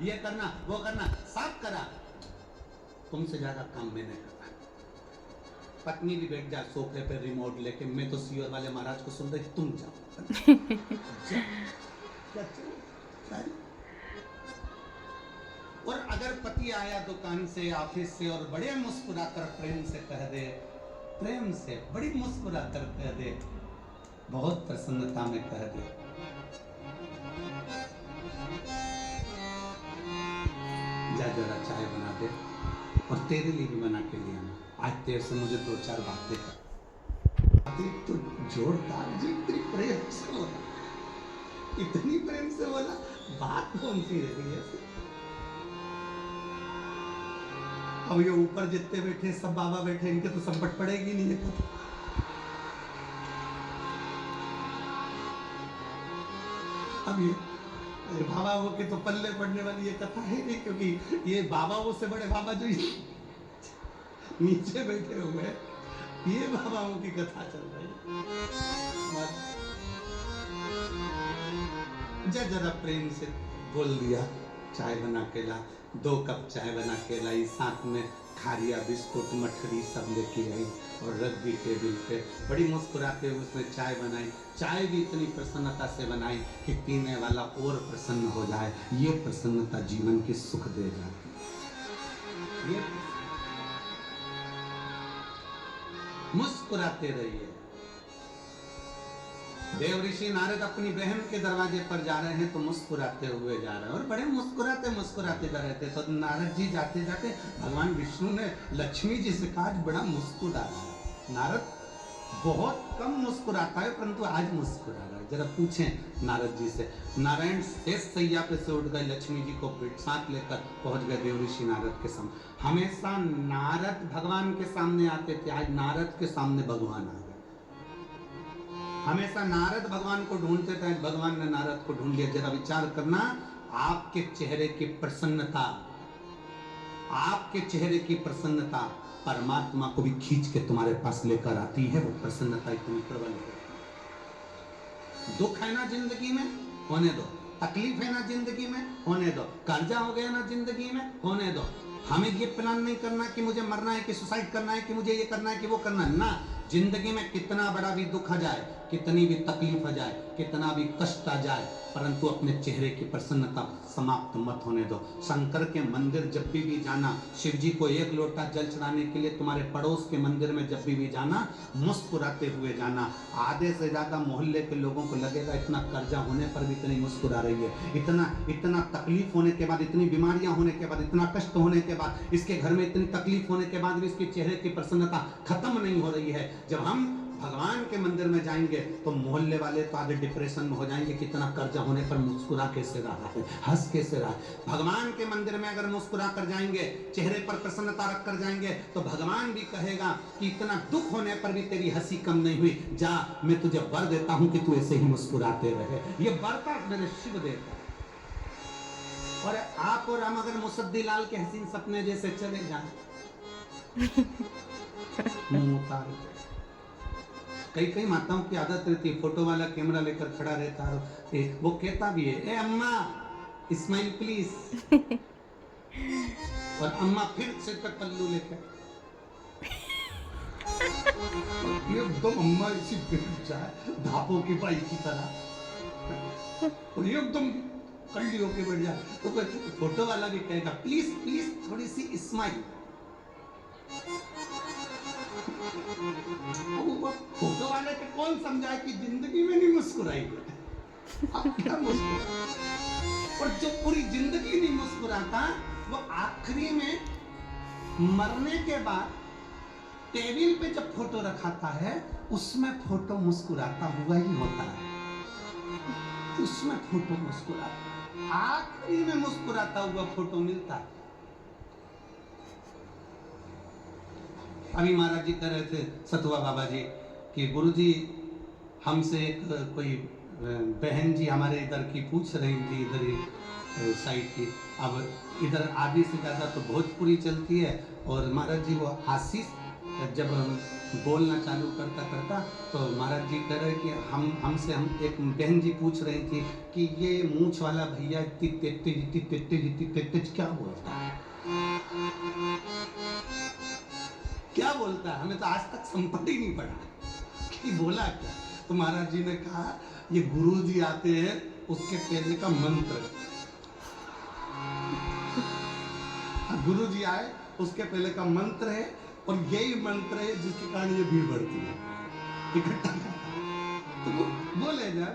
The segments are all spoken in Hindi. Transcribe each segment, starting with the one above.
ये करना वो करना, सब करा, तुमसे ज्यादा काम मैंने करा। पत्नी भी बैठ जा सोफे पे रिमोट लेके, मैं तो सीओ वाले महाराज को सुन रही, तुम जाओ। और अगर पति आया दुकान से ऑफिस से और बड़े मुस्कुराकर प्रेम से कह दे, प्रेम से बड़ी मुस्कुराकर कह दे, बहुत प्रसन्नता में कह दे, जा जरा चाय बना दे और तेरे लिए भी बना के ले आना, आज तेरे से मुझे 2-4 बातें कर। तो जोरदार जी, इतनी प्रेम से बोला, इतनी प्रेम से बोला, बात कौन सी रही है? अब ये ऊपर जितने बैठे सब बाबा बैठे, इनके तो संपट पड़ेगी नहीं है। अब ये बाबाओं के तो पल्ले पड़ने वाली ये कथा है नहीं, क्योंकि ये बाबाओं से बड़े बाबा जो नीचे बैठे हुए हैं, ये बाबाओं की कथा चल रही है। जरा प्रेम से बोल दिया, चाय बना के ला, 2 कप चाय बना के लाई, साथ में खारिया बिस्कुट मठरी सब लेके आई और रख दी टेबल पे। बड़ी मुस्कुराते हुए उसने चाय बनाई, चाय भी इतनी प्रसन्नता से बनाई कि पीने वाला और प्रसन्न हो जाए। ये प्रसन्नता जीवन की सुख दे जाती है। मुस्कुराते रहिए। देव ऋषि नारद अपनी बहन के दरवाजे पर जा रहे हैं तो मुस्कुराते हुए जा रहे हैं, और बड़े मुस्कुराते मुस्कुराते जा रहे थे। तो नारद जी जाते जाते भगवान विष्णु ने लक्ष्मी जी से कहा, बड़ा मुस्कुरा रहा है। नारद बहुत कम मुस्कुराता है, परंतु आज मुस्कुरा रहा है, जरा पूछें नारद जी से। नारायण शेष सैया पे से उठ गए, लक्ष्मी जी को साथ लेकर पहुंच गए देव ऋषि नारद के सामने। हमेशा नारद भगवान के सामने आते थे, आज नारद के सामने भगवान आ गए। हमेशा नारद भगवान को ढूंढते थे, भगवान ने नारद को ढूंढ लिया। जरा विचार करना, आपके चेहरे की प्रसन्नता, आपके चेहरे की प्रसन्नता परमात्मा को भी खींच के तुम्हारे पास लेकर आती है। वो प्रसन्नता इतनी प्रबल है। दुख है ना जिंदगी में, होने दो। तकलीफ है ना जिंदगी में, होने दो। कर्जा हो गया ना जिंदगी में, होने दो। हमें ये प्लान नहीं करना कि मुझे मरना है, कि सुसाइड करना है, कि मुझे ये करना है, कि वो करना है ना। जिंदगी में कितना बड़ा भी दुख आ जाए, कितनी भी तकलीफ आ जाए, कितना भी कष्ट आ जाए, परंतु अपने चेहरे की प्रसन्नता समाप्त मत होने दो। शंकर के मंदिर जब भी जाना, शिव जी को 1 लोटा जल चढ़ाने के लिए तुम्हारे पड़ोस के मंदिर में जब भी जाना, मुस्कुराते हुए जाना। आधे से ज्यादा मोहल्ले के लोगों को लगेगा इतना कर्जा होने पर भी इतनी मुस्कुरा रही है, इतना तकलीफ होने के बाद, इतनी बीमारियां होने के बाद, इतना कष्ट होने के बाद, इसके घर में इतनी तकलीफ होने के बाद भी इसके चेहरे की प्रसन्नता खत्म नहीं हो रही है। जब हम भगवान के मंदिर में जाएंगे तो मोहल्ले वाले तो आधे डिप्रेशन में हो जाएंगे, कितना कर्जा होने पर मुस्कुरा कैसे रहा है, हंस कैसे रहा है। भगवान के मंदिर में अगर मुस्कुरा कर जाएंगे, चेहरे पर प्रसन्नता रख कर जाएंगे, तो भगवान भी कहेगा कि इतना दुख होने पर भी तेरी हंसी कम नहीं हुई, जा मैं तुझे वर देता हूं कि तू ऐसे ही मुस्कुराते रहे। ये वरता मेरे शिव देता है। और आप और हम अगर मुसद्दी लाल के हसीन सपने जैसे चले जाए, कई माताओं की आदत रहती है, फोटो वाला कैमरा लेकर खड़ा रहता है, वो कहता भी है, ए अम्मा स्माइल प्लीज, और अम्मा फिर सिर पर पल्लू लेकर एकदम अम्मा इसी बैठ जाए धापों की बाई की तरह, और एकदम कल्ली होके बैठ जाए, तो फोटो वाला भी कहेगा प्लीज प्लीज थोड़ी सी स्माइल। फोटो वाले के कौन समझाए कि जिंदगी में नहीं मुस्कुराई है, आप क्या मुस्कुरा, और जो पूरी जिंदगी नहीं मुस्कुराता, वो आखिरी में मरने के बाद टेबल पे जब फोटो रखाता है, उसमें फोटो मुस्कुराता हुआ ही होता है, उसमें फोटो मुस्कुराता, आखिरी में मुस्कुराता हुआ फोटो मिलता है। अभी महाराज जी कह रहे थे सतुआ बाबा जी कि गुरुजी हमसे एक कोई बहन जी हमारे इधर की पूछ रही थी, इधर ही साइड की, अब इधर आधी से ज़्यादा तो भोजपुरी चलती है, और महाराज जी वो आशीष जब बोलना चालू करता करता तो महाराज जी कह रहे कि हमसे एक बहन जी पूछ रही थी कि ये मूंछ वाला भैया इतनी तेज क्या बोलता है, क्या बोलता है, हमें तो आज तक समझ ही नहीं पड़ा कि बोला क्या। तो महाराज जी ने कहा ये गुरु जी आते हैं उसके पहले का मंत्र, गुरु जी आए उसके पहले का मंत्र है और यही मंत्र है जिसके कारण ये भीड़ बढ़ती है इकट्ठा। तो बोले जा।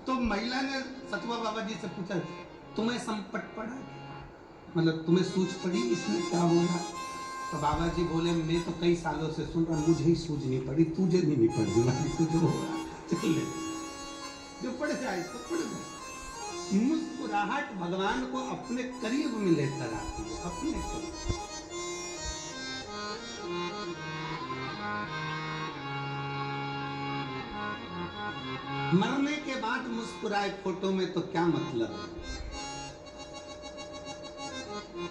तो महिला ने सचवा बाबा जी से पूछा तुम्हें संकट पड़ा, मतलब तुम्हें सूझ पड़ी इसमें क्या बोला। तो बाबा जी बोले मैं तो कई सालों से सुन रहा, मुझे ही सूझ नहीं पड़ी, तुझे भी नहीं पड़ रही, तुझे होगा चल ले जो पड़ जाए तो पड़ जाए। मुस्कुराहट भगवान को अपने करीब में लेकर आती है, अपने करीब। मरने के बाद मुस्कुराए फोटो में तो क्या मतलब है।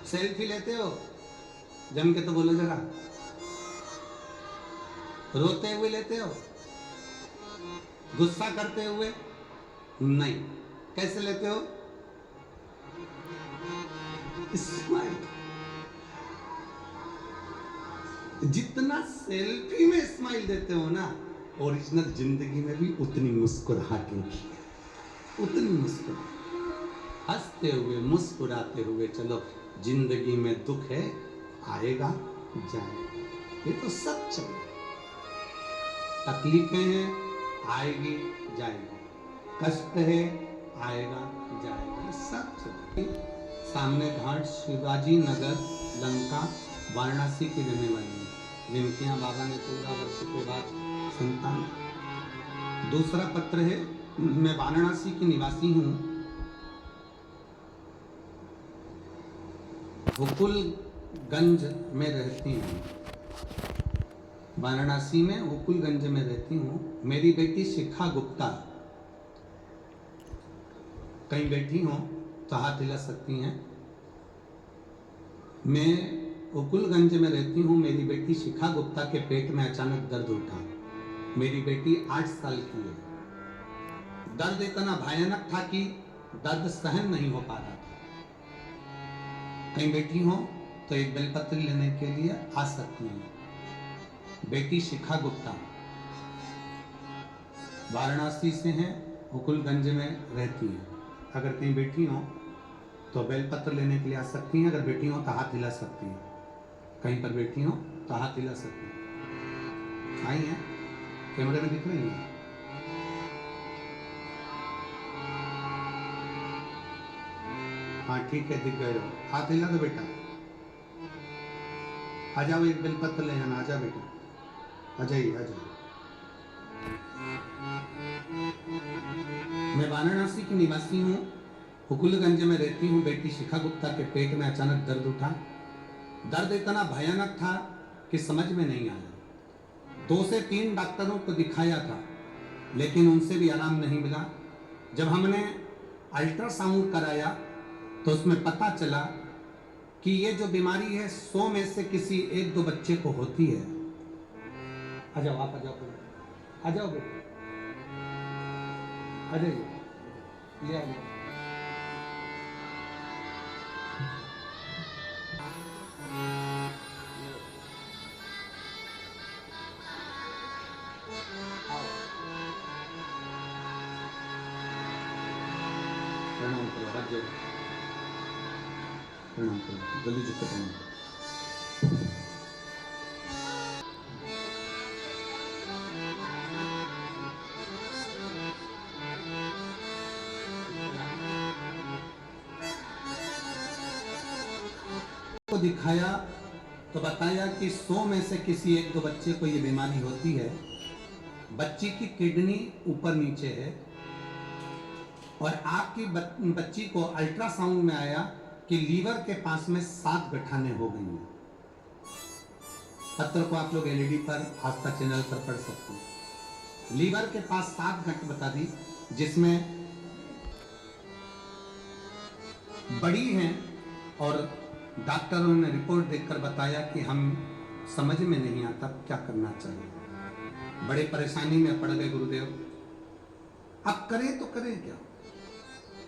सेल्फी लेते हो जम के तो बोलो जरा, रोते हुए लेते हो, गुस्सा करते हुए नहीं, कैसे लेते हो, स्माइल। जितना सेल्फी में स्माइल देते हो ना, ओरिजिनल जिंदगी में भी उतनी मुस्कुराहट होगी, उतनी मुस्कुराहट। हंसते हुए मुस्कुराते हुए चलो, जिंदगी में दुख है आएगा जाएगा, ये तो सब चलो। तकलीफें हैं आएगी जाएगी, कष्ट है आएगा जाएगा, सब चलो। सामने घाट शिवाजी नगर लंका वाराणसी की रहने वाली है, जिनके यहाँ बाबा ने 14 वर्ष के बाद संतान। दूसरा पत्र है, मैं वाराणसी की निवासी हूँ, हुकुलगंज में रहती हूँ, वाराणसी में हुकुलगंज में रहती हूँ। मेरी बेटी शिखा गुप्ता, कहीं बैठी हो तो हाथ हिला सकती हैं। मैं हुकुलगंज में रहती हूँ, मेरी बेटी शिखा गुप्ता के पेट में अचानक दर्द उठा। मेरी बेटी 8 साल की है। दर्द इतना भयानक था कि दर्द सहन नहीं हो पा रहा था। कहीं बैठी हो तो एक बेलपत्र लेने के लिए आ सकती हैं। बेटी शिखा गुप्ता वाराणसी से हैं, हुकुलगंज में रहती हैं। अगर कहीं बैठी हो तो बेलपत्र लेने के लिए आ सकती हैं। अगर बैठी हो तो हाथ हिला सकती हैं। कहीं पर बैठी हो तो हाथ हिला सकती हैं। आई हैं, कैमरे में दिख रही है। हाँ ठीक है, दिख गए हो, हाथ हिला दो बेटा। आ जाओ, एक बेलपत्र ले जाना, आ जाओ बेटा, आ जाइए आ जाइए। मैं वाराणसी की निवासी हूँ, हुकुलगंज में रहती हूँ। बेटी शिखा गुप्ता के पेट में अचानक दर्द उठा। दर्द इतना भयानक था कि समझ में नहीं आया। 2 से 3 डॉक्टरों को दिखाया था, लेकिन उनसे भी आराम नहीं मिला। जब हमने अल्ट्रासाउंड कराया तो उसमें पता चला कि ये जो बीमारी है 100 में से किसी 1-2 बच्चे को होती है। आ जाओ आप, आ जाओ, आ जाओ बेटा, आ जाइए, ये आ जाओ। प्रणाम करो, हाथ जोड़ो, प्रणाम करो, जल्दी झुक के प्रणाम करो। को दिखाया तो बताया कि 100 में से किसी 1-2 बच्चे को ये बीमारी होती है। बच्ची की किडनी ऊपर नीचे है और आपकी बच्ची को अल्ट्रासाउंड में आया कि लीवर के पास में 7 गठाने हो गई हैं। पत्र को आप लोग एलईडी पर आस्था चैनल पर पढ़ सकते हैं। लीवर के पास 7 गठ बता दी, जिसमें बड़ी हैं और डॉक्टरों ने रिपोर्ट देखकर बताया कि हम समझ में नहीं आता क्या करना चाहिए। बड़े परेशानी में पड़ गए गुरुदेव, अब करें तो करें क्या।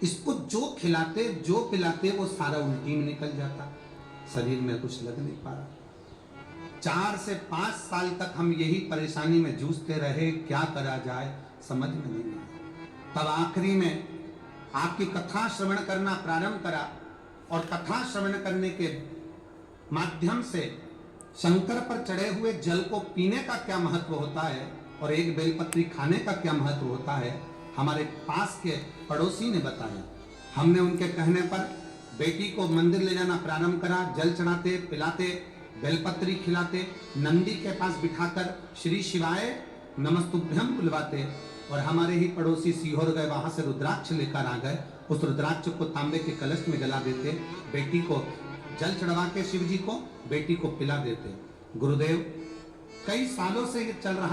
इसको जो खिलाते जो पिलाते वो सारा उल्टी में निकल जाता, शरीर में कुछ लग नहीं पा रहा। 4 से 5 साल तक हम यही परेशानी में जूझते रहे, क्या करा जाए समझ में नहीं आया। तब आखिरी में आपकी कथा श्रवण करना प्रारंभ करा और कथा श्रवण करने के माध्यम से शंकर पर चढ़े हुए जल को पीने का क्या महत्व होता है और एक बेलपत्री खाने का क्या महत्व होता है, हमारे पास के पड़ोसी ने बताया। हमने उनके कहने पर बेटी को मंदिर ले जाना प्रारंभ करा, जल चढ़ाते, पिलाते, बेलपत्री खिलाते, नंदी के पास बिठाकर श्री शिवाय नमस्तुभ्यम बुलवाते और हमारे ही पड़ोसी सीहोर गए, वहां से रुद्राक्ष लेकर आ गए। उस रुद्राक्ष को तांबे के कलश में जला देते, बेटी को जल चढ़वा के शिव जी को बेटी को पिला देते। गुरुदेव, कई सालों से ये चल रहा